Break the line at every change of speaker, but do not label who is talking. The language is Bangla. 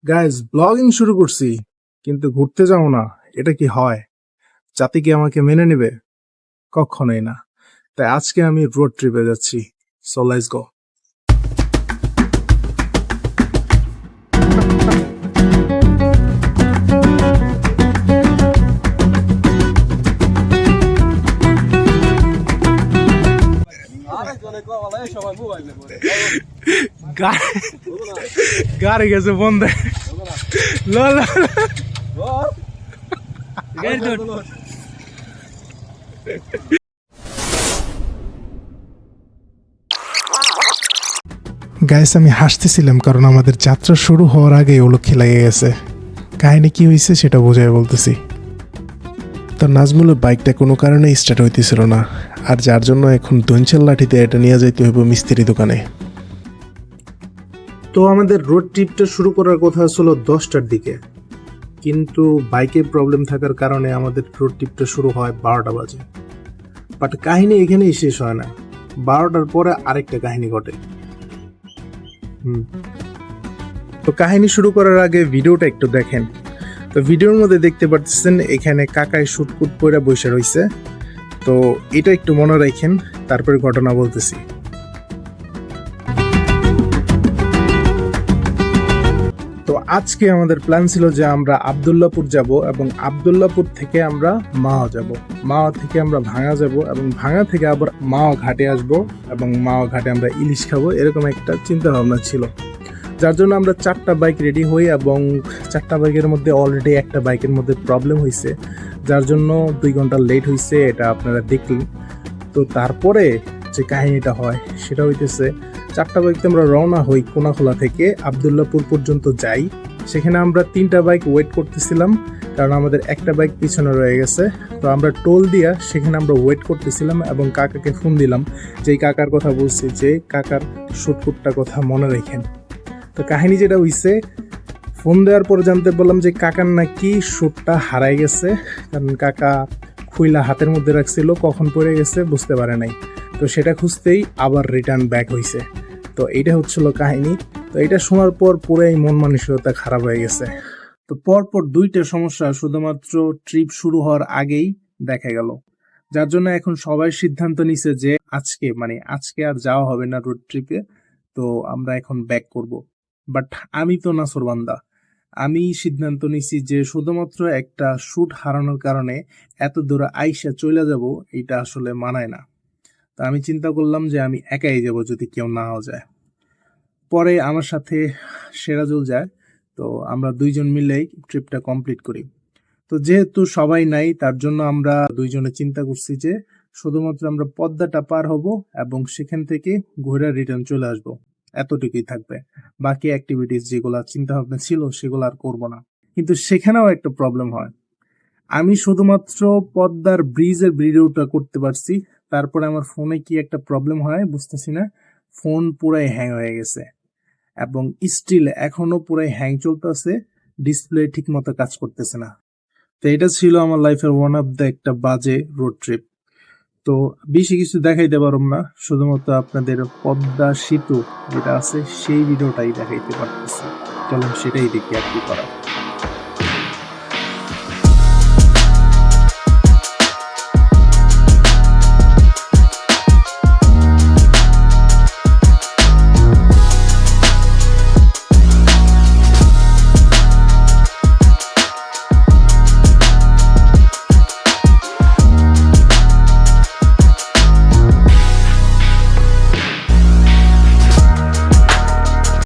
গাইজ ব্লগিং শুরু করছি, কিন্তু ঘুরতে যাবো না। এটা কি হয়? জাতি কি আমাকে মেনে নেবে? কখনোই না। তাই আজকে আমি রোড ট্রিপে যাচ্ছি। So let's go. গাড়ি গেছে বন্ধে। গাইস, আমি হাসতেছিলাম কারণ আমাদের যাত্রা শুরু হওয়ার আগেই অলক্ষী লেগে গেছে। কাহিনী কি হয়েছে সেটা বোঝাই বলতেছি। তো নাজমুলের বাইকটা কোনো কারণে স্টার্ট হইতেছিল না, আর যার জন্য এখন দঞ্চেল লাঠিতে এটা নিয়ে যাইতে হইব মিস্ত্রি দোকানে। তো আমাদের রোড ট্রিপটা শুরু করার কথা ছিল 10টার দিকে, কিন্তু বাইকের প্রবলেম থাকার কারণে আমাদের রোড ট্রিপটা শুরু হয় 12টা বাজে। বাট কাহিনী এখানেই শেষ হয় না, 12টার পরে আরেকটা কাহিনী ঘটে। তো কাহিনী শুরু করার আগে ভিডিওটা একটু দেখেন। তো ভিডিওর মধ্যে দেখতে পাচ্ছেন এখানে কাকায় শুটকুট পরে বসে রয়েছে। তো এটা একটু মনে রাখেন, তারপরে ঘটনা বলতেছি। তো আজকে আমাদের প্ল্যান ছিল যে আমরা আব্দুল্লাহপুর যাব এবং আব্দুল্লাহপুর থেকে আমরা মাওয়া যাব, মাওয়া থেকে আমরা ভাঙা যাব এবং ভাঙা থেকে আবার মাওয়া ঘাটে আসব এবং মাওয়া ঘাটে আমরা ইলিশ খাবো, এরকম একটা চিন্তা ভাবনা ছিল। যার জন্য আমরা 4টা বাইক রেডি হই এবং 4টা বাইকের মধ্যে অলরেডি একটা বাইকের মধ্যে প্রবলেম হয়েছে, যার জন্য 2 ঘন্টা লেট হয়েছে, এটা আপনারা দেখলেন। তো তারপরে যে কাহিনীটা হয় সেটা হইতেছে 4টা বাইকতে আমরা রওনা হই কোনাখোলা থেকে আব্দুল্লাহপুর পর্যন্ত যাই। সেখানে আমরা 3টা বাইক ওয়েট করতেছিলাম কারণ আমাদের একটা বাইক পিছনে রয়ে গেছে। তো আমরা টোল দিয়া সেখানে আমরা ওয়েট করতেছিলাম এবং কাকাকে ফোন দিলাম, যেই কাকার কথা বলছি, যে কাকার শুটকুটটা কথা মনে রাখেন। তো কাহিনী যেটা হইছে, ফোন দেওয়ার পর জানতে পারলাম যে কাকার নাকি শুটটা হারাই গেছে, কারণ কাকা খুইলা হাতের মধ্যে রাখছিল, কখন পড়ে গেছে বুঝতে পারে নাই। তো সেটা খুঁজতেই আবার রিটার্ন ব্যাক হয়েছে। তো এইটা হচ্ছিল কাহিনী। তো এটা শোনার পর পুরাই মন মানসিকতা খারাপ হয়ে গেছে। তো পরপর 2টা সমস্যা শুধুমাত্র ট্রিপ শুরু হওয়ার আগেই দেখা গেল, যার জন্য এখন সবাই সিদ্ধান্ত নিছে যে আজকে আর যাওয়া হবে না রোড ট্রিপে। তো আমরা এখন ব্যাক করব। বাট আমি তো নাসরবান্দা, আমি সিদ্ধান্ত নিছি যে শুধুমাত্র একটা শুট হারানোর কারণে এত দূরে আইসা চলে যাব, এটা আসলে মানায় না। তো আমি চিন্তা করলাম যে আমি একাই যাব যদি কেউ নাও যায়। পরে আমার সাথে সেরাজুল যায়, তো আমরা 2জন মিলেই ট্রিপটা কমপ্লিট করি। তো যেহেতু সবাই নাই, তার জন্য আমরা 2জনে চিন্তা করছি যে শুধুমাত্র আমরা পদ্মাটা পার হব এবং সেখান থেকে ঘুরে রিটার্ন চলে আসবো, এতটুকুই থাকবে। বাকি অ্যাক্টিভিটিস যেগুলো চিন্তা ভাবনা ছিল সেগুলো আর করবো না। কিন্তু সেখানেও একটা প্রবলেম হয়, আমি শুধুমাত্র পদ্মার ব্রিজের ভিডিওটা করতে পারছি, তারপরে আমার ফোনে কি একটা প্রবলেম হয় বুঝতেছি না, ফোন পুরাই হ্যাং হয়ে গেছে এবং স্টিল এখনো পুরাই হ্যাং চলতেছে, ডিসপ্লে ঠিক মতো কাজ করতেছে না। তো এটা ছিল আমার লাইফের ওয়ান অফ দ্য একটা বাজে রোড ট্রিপ। তো বেশি কিছু দেখাইতে পারব না, শুধুমাত্র আপনাদের পদ্মা সেতু যেটা আছে সেই ভিডিওটাই দেখাইতে পারতেছি। চলুন সেটাই দেখি আর কি করা।